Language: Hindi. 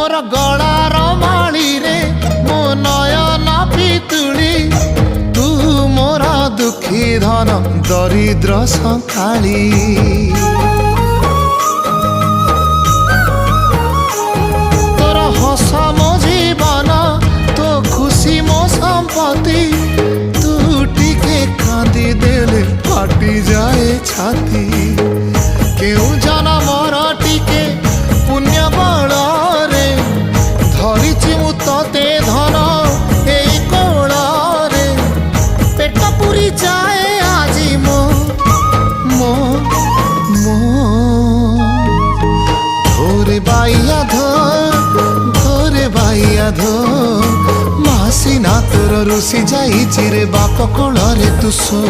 मोर गलार माली रे मो नयन पितुली तू मोर दुखी धन दरिद्र संकाली तोर हस मो जीवन तो खुशी मो संपत्ति तू टिके कांदी देले फाटी जाए छाती केउ जनमर टिके पुण्य बल रे धरिछि मु तते धन एई कोल रे पेट पुरी जाए आजी मो मो मो धोरे बाइया धो मासी ना तोर रुसी जाई चिरे बाप कोल रे तू सो